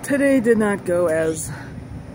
Today did not go as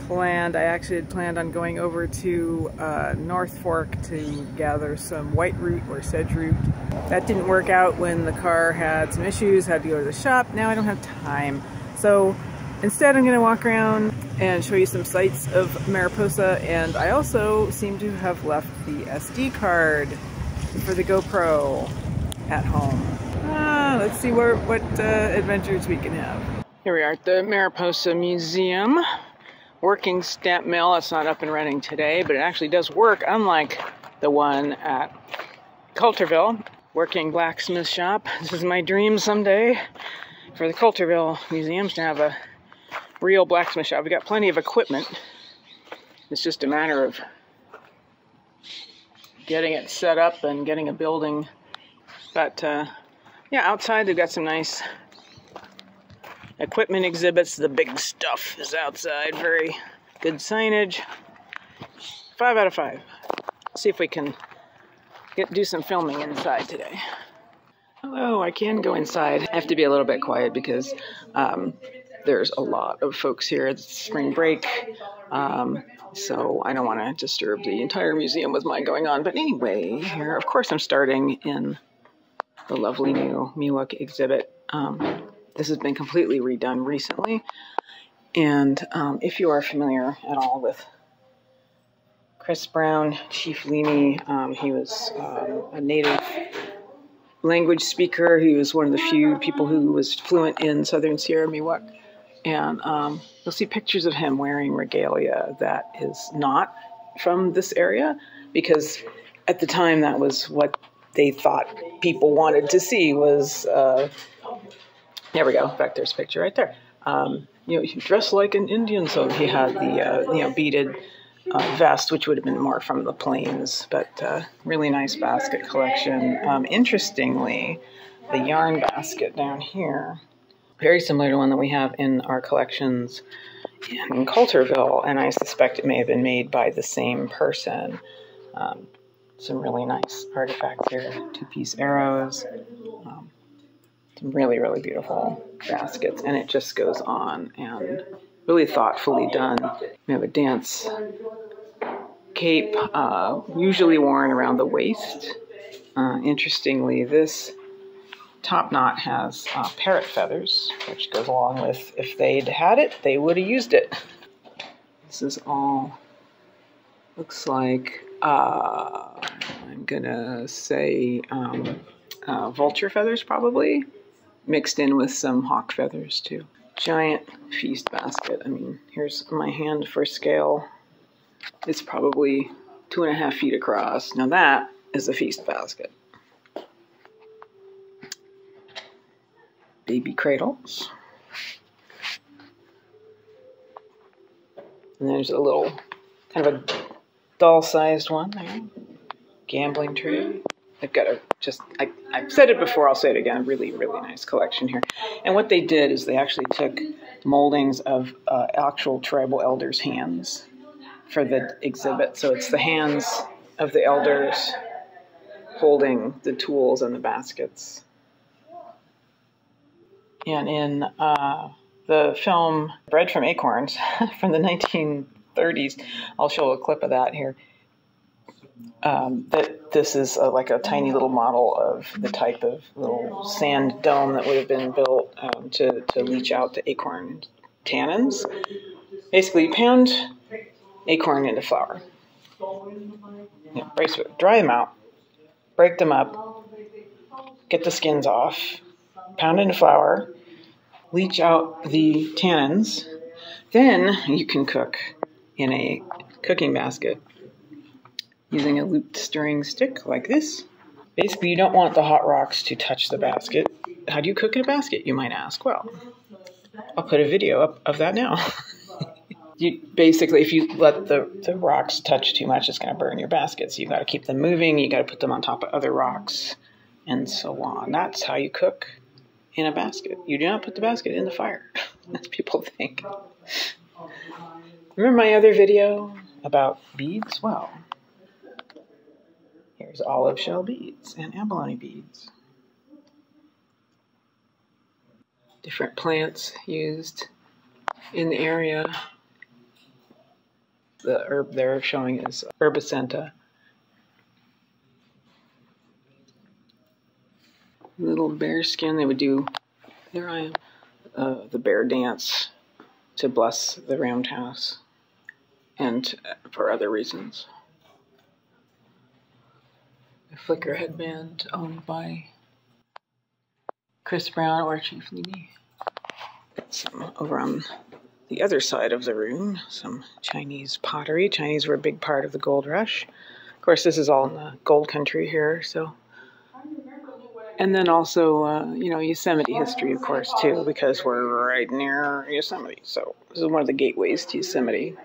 planned. I actually had planned on going over to North Fork to gather some white root or sedge root. That didn't work out when the car had some issues, had to go to the shop. Now I don't have time. So instead I'm going to walk around and show you some sights of Mariposa, and I also seem to have left the SD card for the GoPro at home. Let's see what adventures we can have. Here we are at the Mariposa Museum. Working stamp mill. It's not up and running today, but it actually does work, unlike the one at Coulterville. Working blacksmith shop. This is my dream someday for the Coulterville Museums to have a real blacksmith shop. We got plenty of equipment. It's just a matter of getting it set up and getting a building. But yeah, outside they've got some nice equipment exhibits. The big stuff is outside. Very good signage. 5 out of 5. See if we can do some filming inside today. Hello, I can go inside. I have to be a little bit quiet because there's a lot of folks here. It's spring break, so I don't want to disturb the entire museum with my going on. But anyway, here, of course, I'm starting in the lovely new miwuk exhibit. This has been completely redone recently, and if you are familiar at all with Chris Brown, Chief Leamy, he was a native language speaker. He was one of the few people who was fluent in Southern Sierra Miwuk, and you'll see pictures of him wearing regalia that is not from this area, because at the time that was what they thought people wanted to see was there we go. In fact, there's a picture right there. You know, he dressed like an Indian, so he had the beaded vest, which would have been more from the plains, but really nice basket collection. Interestingly, the yarn basket down here, very similar to one that we have in our collections in Coulterville, and I suspect it may have been made by the same person. Some really nice artifacts here, 2-piece arrows. Really, really beautiful baskets, and it just goes on, and really thoughtfully done. We have a dance cape, usually worn around the waist. Interestingly, this top knot has parrot feathers, which goes along with, if they'd had it, they would have used it. This is all, looks like, I'm gonna say vulture feathers probably, mixed in with some hawk feathers too. Giant feast basket. I mean, here's my hand for scale. It's probably 2.5 feet across. Now that is a feast basket. Baby cradles. And there's a little, kind of a doll-sized one there. Gambling tree. They've got I've said it before, I'll say it again, really, really nice collection here. And what they did is they actually took moldings of actual tribal elders' hands for the exhibit. So it's the hands of the elders holding the tools and the baskets. And in the film Bread from Acorns from the 1930s, I'll show a clip of that here. That this is like a tiny little model of the type of little sand dome that would have been built to leach out the acorn tannins. Basically, you pound acorn into flour. Yeah, dry them out, break them up, get the skins off, pound into flour, leach out the tannins. Then you can cook in a cooking basket using a looped stirring stick like this. Basically, you don't want the hot rocks to touch the basket. How do you cook in a basket, you might ask? Well, I'll put a video up of that now. Basically, if you let the rocks touch too much, it's going to burn your basket. So you've got to keep them moving. You got to put them on top of other rocks, and so on. That's how you cook in a basket. You do not put the basket in the fire, as people think. Remember my other video about beads? Well, here's olive shell beads and abalone beads. Different plants used in the area. The herb they're showing is herbacenta. Little bear skin. They would do, there I am, the bear dance to bless the roundhouse and for other reasons. A flicker headband owned by Chris Brown or Chief Lee. Got some over on the other side of the room, some Chinese pottery. Chinese were a big part of the gold rush. Of course, this is all in the gold country here, so. And then also, you know, Yosemite history, of course, too, because we're right near Yosemite. So this is one of the gateways to Yosemite.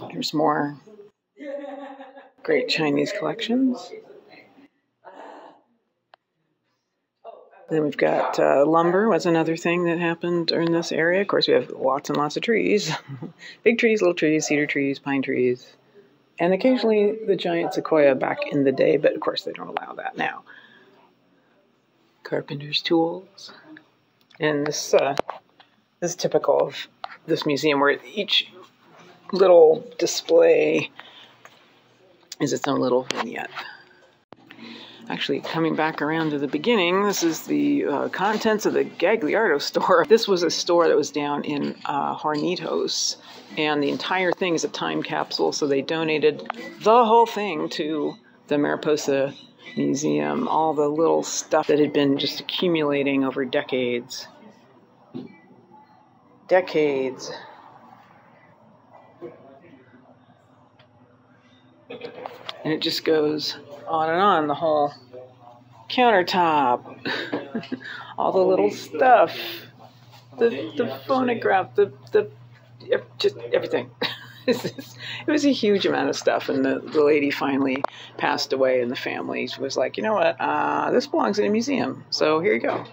Here's more great Chinese collections. Then we've got lumber was another thing that happened in this area. Of course, we have lots and lots of trees. Big trees, little trees, cedar trees, pine trees. And occasionally the giant sequoia back in the day, but of course they don't allow that now. Carpenter's tools. And this is typical of this museum, where each little display is its own little vignette. Actually, coming back around to the beginning, this is the contents of the Gagliardo store. This was a store that was down in Hornitos, and the entire thing is a time capsule, so they donated the whole thing to the Mariposa Museum, all the little stuff that had been just accumulating over decades. Decades. And it just goes on and on, the whole countertop, all the little stuff, the phonograph, just everything. It was a huge amount of stuff, and the lady finally passed away, and the family was like, you know what, this belongs in a museum, so here you go.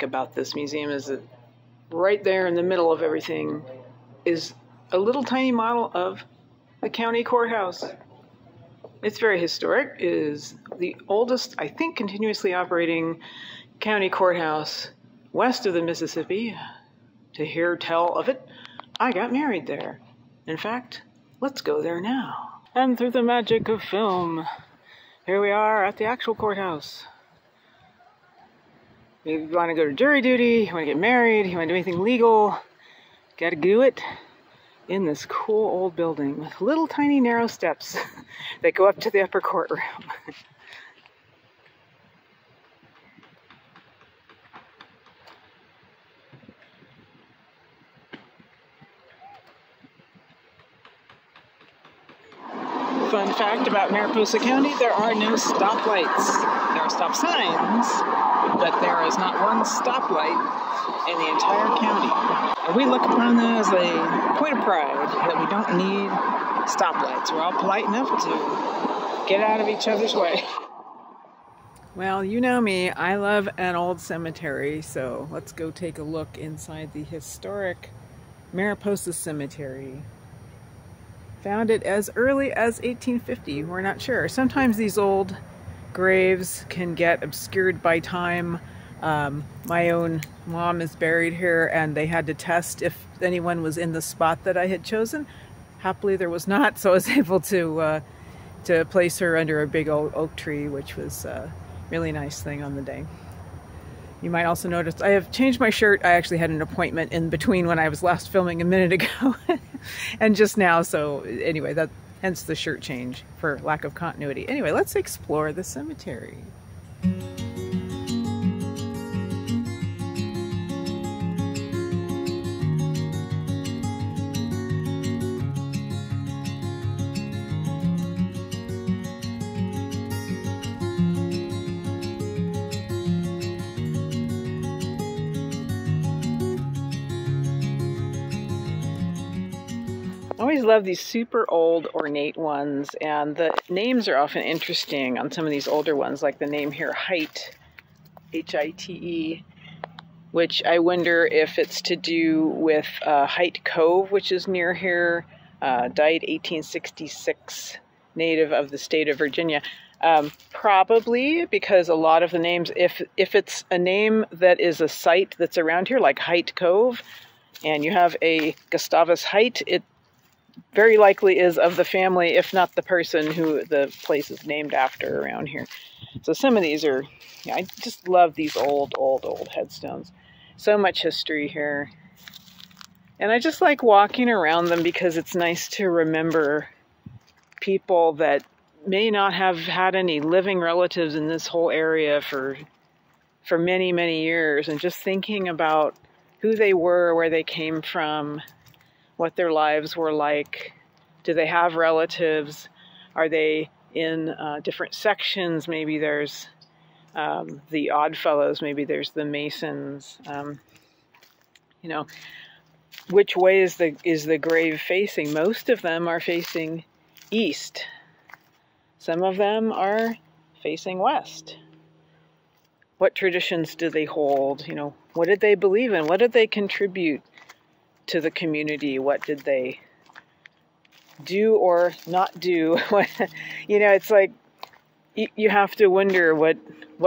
About this museum is that right there in the middle of everything is a little tiny model of the county courthouse. It's very historic. It is the oldest, I think, continuously operating county courthouse west of the Mississippi. To hear tell of it, I got married there. In fact, let's go there now. And through the magic of film, here we are at the actual courthouse. You want to go to jury duty, you want to get married, you want to do anything legal, gotta do it in this cool old building with little tiny narrow steps that go up to the upper courtroom. Fun fact about Mariposa County, there are no stoplights. There are stop signs, but there is not one stoplight in the entire county. And we look upon that as a point of pride that we don't need stoplights. We're all polite enough to get out of each other's way. Well, you know me, I love an old cemetery, so let's go take a look inside the historic Mariposa Cemetery. Founded as early as 1850, we're not sure. Sometimes these old graves can get obscured by time. My own mom is buried here, and they had to test if anyone was in the spot that I had chosen. Happily there was not, so I was able to place her under a big old oak tree, which was a really nice thing on the day. You might also notice I have changed my shirt. I actually had an appointment in between when I was last filming a minute ago and just now, so anyway, hence the shirt change for lack of continuity. Anyway, let's explore the cemetery. I always love these super old ornate ones, and the names are often interesting on some of these older ones, like the name here, Hite, H-I-T-E, which I wonder if it's to do with Hite Cove, which is near here, died 1866, native of the state of Virginia. Probably because a lot of the names, if it's a name that is a site that's around here, like Hite Cove, and you have a Gustavus Hite, it very likely is of the family, if not the person who the place is named after around here. So some of these are, yeah, I just love these old headstones. So much history here. And I just like walking around them because it's nice to remember people that may not have had any living relatives in this whole area for many, many years, and just thinking about who they were, where they came from, what their lives were like. Do they have relatives? Are they in different sections? Maybe there's the Oddfellows, maybe there's the Masons. You know, which way is the grave facing? Most of them are facing east. Some of them are facing west. What traditions do they hold? You know, what did they believe in? What did they contribute to the community? What did they do or not do? You know, it's like you have to wonder what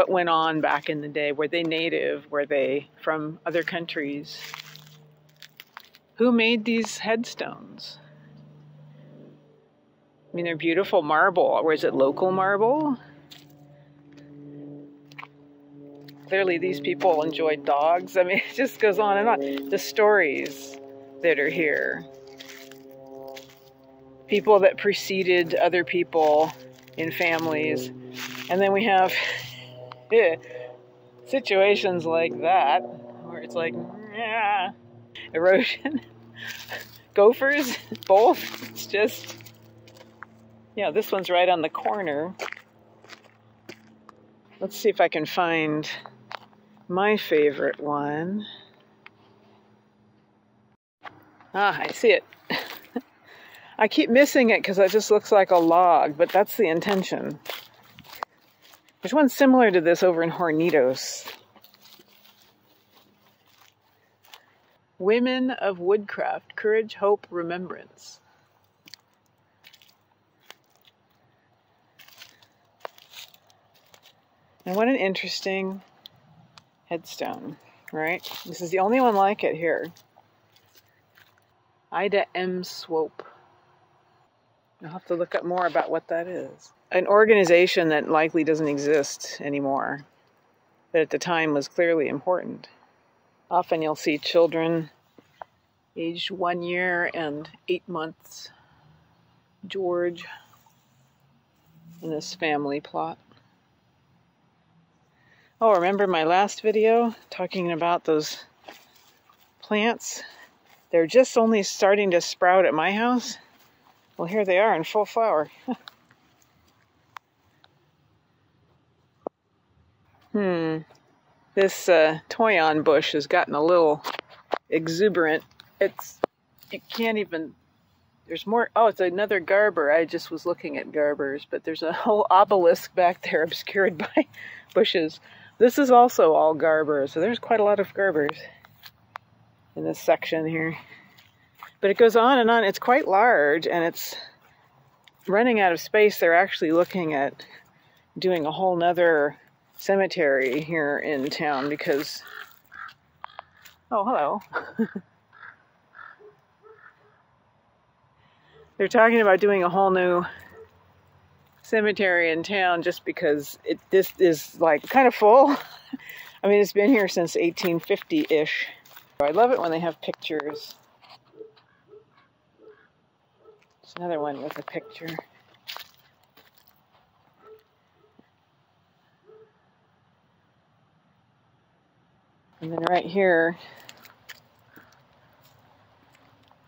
went on back in the day. Were they native? Were they from other countries? Who made these headstones? I mean, they're beautiful marble. Or is it local marble? Clearly these people enjoyed dogs. I mean, it just goes on and on. The stories that are here. People that preceded other people in families. And then we have situations like that, where it's like, yeah, erosion. Gophers, both. It's just, yeah, this one's right on the corner. Let's see if I can find my favorite one. Ah, I see it. I keep missing it because it just looks like a log, but that's the intention. There's one similar to this over in Hornitos. Women of Woodcraft, Courage, Hope, Remembrance. And what an interesting headstone, right? This is the only one like it here. Ida M. Swope. I'll have to look up more about what that is. An organization that likely doesn't exist anymore, but at the time was clearly important. Often you'll see children aged 1 year and 8 months. George in this family plot. Oh, remember my last video talking about those plants? They're just only starting to sprout at my house. Well, here they are in full flower. This toyon bush has gotten a little exuberant. You can't even, there's more, oh, it's another garber. I just was looking at garbers, but there's a whole obelisk back there obscured by bushes. This is also all garbers, so there's quite a lot of garbers in this section here. But it goes on and on. It's quite large, and it's running out of space. They're actually looking at doing a whole nother cemetery here in town because, oh, hello. They're talking about doing a whole new cemetery in town just because this is like kind of full. I mean, it's been here since 1850-ish. I love it when they have pictures. There's another one with a picture. And then right here,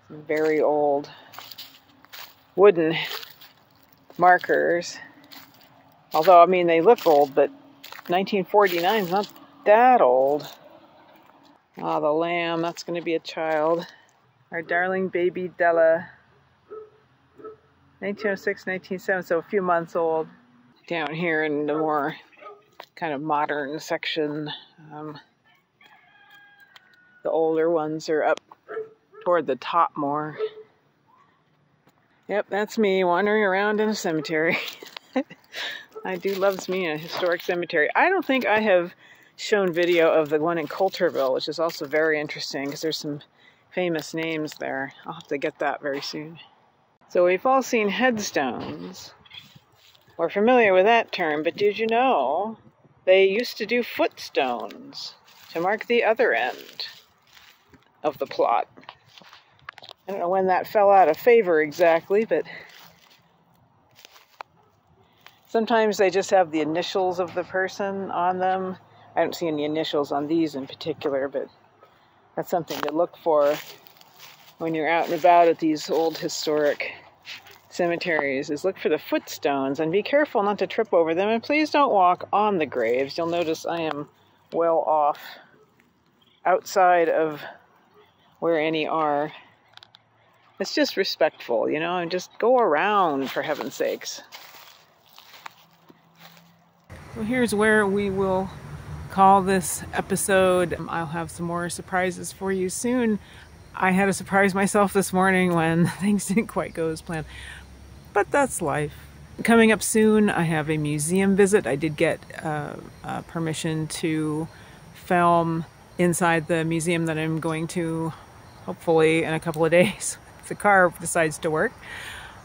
some very old wooden markers. Although, I mean, they look old, but 1949 is not that old. Ah, the lamb, that's going to be a child. Our darling baby Della. 1906, 1907, so a few months old. Down here in the more kind of modern section, the older ones are up toward the top more. Yep, that's me wandering around in a cemetery. I do love me a historic cemetery. I don't think I have shown video of the one in Coulterville, which is also very interesting because there's some famous names there. I'll have to get that very soon. So we've all seen headstones. We're familiar with that term, but did you know they used to do footstones to mark the other end of the plot? I don't know when that fell out of favor exactly, but sometimes they just have the initials of the person on them. I don't see any initials on these in particular, but that's something to look for when you're out and about at these old historic cemeteries, is look for the footstones and be careful not to trip over them, and please don't walk on the graves. You'll notice I am well off outside of where any are. It's just respectful, you know, and just go around, for heaven's sakes. Well, here's where we will call this episode. I'll have some more surprises for you soon. I had to surprise myself this morning when things didn't quite go as planned, but that's life. Coming up soon, I have a museum visit. I did get permission to film inside the museum that I'm going to, hopefully in a couple of days. If the car decides to work,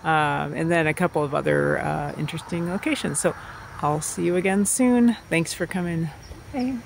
and then a couple of other interesting locations. So I'll see you again soon. Thanks for coming. Bye.